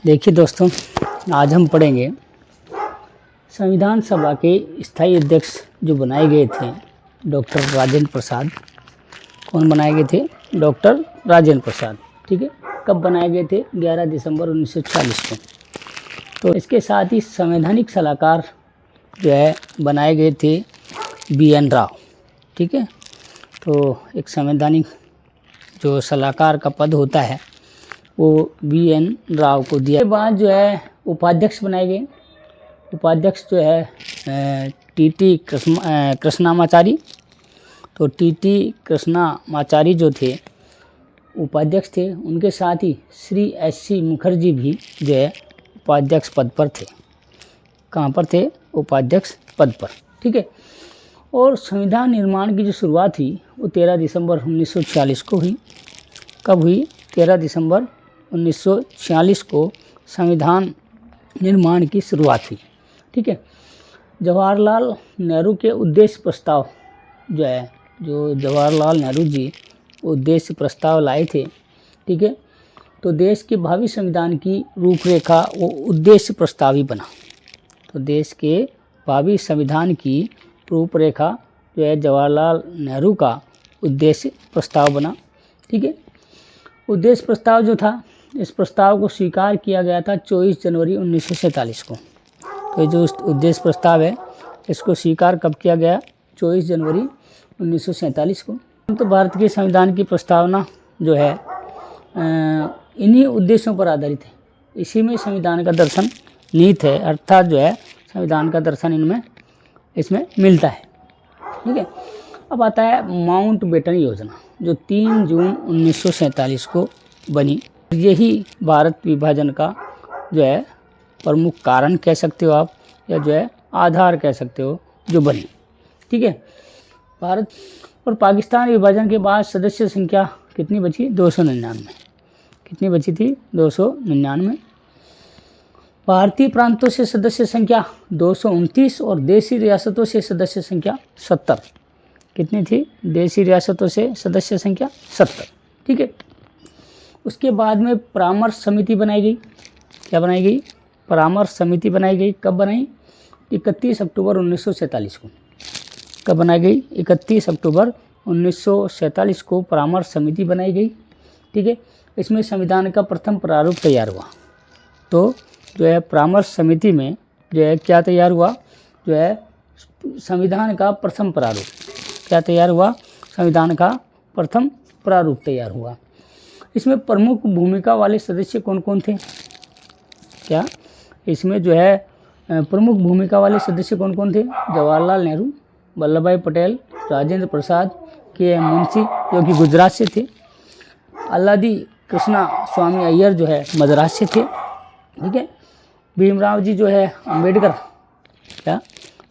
देखिए दोस्तों, आज हम पढ़ेंगे संविधान सभा के स्थायी अध्यक्ष जो बनाए गए थे डॉक्टर राजेंद्र प्रसाद। कौन बनाए गए थे? डॉक्टर राजेंद्र प्रसाद। ठीक है, कब बनाए गए थे? 11 दिसंबर 1940 को। तो इसके साथ ही संवैधानिक सलाहकार जो है बनाए गए थे BN राव। ठीक है, तो एक संवैधानिक जो सलाहकार का पद होता है वो BN राव को दिया। इसके बाद जो है उपाध्यक्ष बनाए गए। उपाध्यक्ष जो है TT कृष्णामाचारी। तो TT कृष्णामाचारी जो थे उपाध्यक्ष थे, उनके साथ ही श्री SC मुखर्जी भी जो है उपाध्यक्ष पद पर थे। कहाँ पर थे? उपाध्यक्ष पद पर। ठीक है, और संविधान निर्माण की जो शुरुआत हुई वो 13 दिसंबर 1946 को हुई। कब हुई? 13 दिसंबर 1946 को संविधान निर्माण की शुरुआत हुई। ठीक है, जवाहरलाल नेहरू के उद्देश्य प्रस्ताव जो है, जो जवाहरलाल नेहरू जी उद्देश्य प्रस्ताव लाए थे। ठीक है, तो देश के भावी संविधान की रूपरेखा वो उद्देश्य प्रस्ताव ही बना। तो देश के भावी संविधान की रूपरेखा जो है जवाहरलाल नेहरू का उद्देश्य प्रस्ताव बना। ठीक है, उद्देश्य प्रस्ताव जो था, इस प्रस्ताव को स्वीकार किया गया था 24 जनवरी 1947 को। तो जो उद्देश्य प्रस्ताव है इसको स्वीकार कब किया गया? 24 जनवरी 1947 को। तो भारत के संविधान की प्रस्तावना जो है इन्हीं उद्देश्यों पर आधारित है। इसी में संविधान का दर्शन निहित है, अर्थात जो है संविधान का दर्शन इसमें मिलता है। ठीक है, अब आता है माउंटबेटन योजना जो 3 जून 1947 को बनी। यही भारत विभाजन का जो है प्रमुख कारण कह सकते हो आप, या जो है आधार कह सकते हो जो बनी। ठीक है, भारत और पाकिस्तान विभाजन के बाद सदस्य संख्या कितनी बची? 299। कितनी बची थी? 299। भारतीय प्रांतों से सदस्य संख्या 229 और देशी रियासतों से सदस्य संख्या 70। कितनी थी? देशी रियासतों से सदस्य संख्या 70। ठीक है, उसके बाद में परामर्श समिति बनाई गई। क्या बनाई गई? परामर्श समिति बनाई गई। कब बनाई? 31 अक्टूबर 1947 को। कब बनाई गई? 31 अक्टूबर 1947 को परामर्श समिति बनाई गई। ठीक है, इसमें संविधान का प्रथम प्रारूप तैयार हुआ। तो जो है परामर्श समिति में जो है क्या तैयार हुआ? जो है संविधान का प्रथम प्रारूप। क्या तैयार हुआ? संविधान का प्रथम प्रारूप तैयार हुआ। इसमें प्रमुख भूमिका वाले सदस्य कौन कौन थे? क्या इसमें जो है प्रमुख भूमिका वाले सदस्य कौन कौन थे? जवाहरलाल नेहरू, वल्लभ भाई पटेल, राजेंद्र प्रसाद, KM मुंशी जो कि गुजरात से थे, अल्लादी कृष्णा स्वामी अय्यर जो है मद्रास से थे। ठीक है, भीमराव जी जो है अंबेडकर। क्या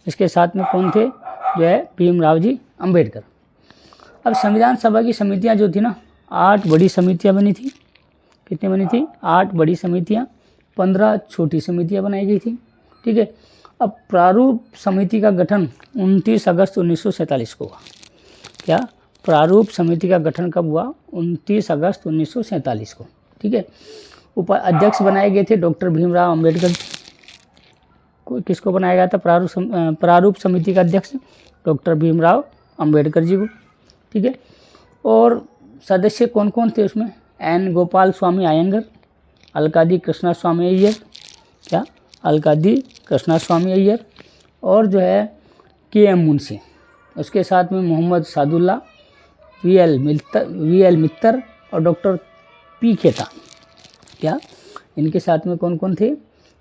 इसके साथ में कौन थे? जो है भीमराव जी अंबेडकर। अब संविधान सभा की समितियां जो थी ना, 8 बड़ी समितियां बनी थी। कितनी बनी थी? 8 बड़ी समितियां, 15 छोटी समितियां बनाई गई थी। ठीक है, अब प्रारूप समिति का गठन 29 अगस्त 1947 को हुआ। क्या प्रारूप समिति का गठन कब हुआ? 29 अगस्त 1947 को। ठीक है, उपाध्यक्ष बनाए गए थे डॉक्टर भीमराव अंबेडकर। किसको बनाया गया था प्रारूप समिति का अध्यक्ष? डॉक्टर भीमराव अंबेडकर जी को। ठीक है, और सदस्य कौन कौन थे उसमें? N गोपाल स्वामी अयंगर, अलकादी कृष्णा स्वामी अय्यर। क्या? अलकादी कृष्णा स्वामी अय्यर, और जो है KM मुंशी। उसके साथ में मोहम्मद सादुल्ला, VL मित्तर और डॉक्टर P खेतान। क्या इनके साथ में कौन कौन थे?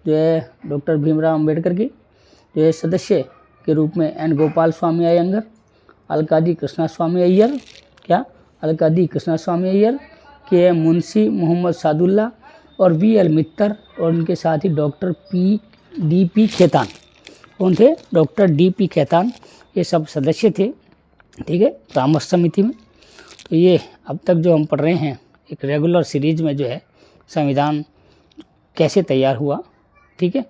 जो है डॉक्टर भीमराव अंबेडकर के जो है सदस्य के रूप में N गोपाल स्वामी अयंगर, अलकादी कृष्णा स्वामी अय्यर। क्या? अलकादी कृष्णा स्वामी अय्यर, KM मुंशी, मोहम्मद सादुल्ला और VL मित्तर, और उनके साथ ही डॉक्टर DP खेतान। कौन थे? Doctor DP Khaitan. ये सब सदस्य थे। ठीक है, परामर्श समिति में। तो ये अब तक जो हम पढ़ रहे हैं एक रेगुलर सीरीज में जो है संविधान कैसे तैयार हुआ। ठीक है।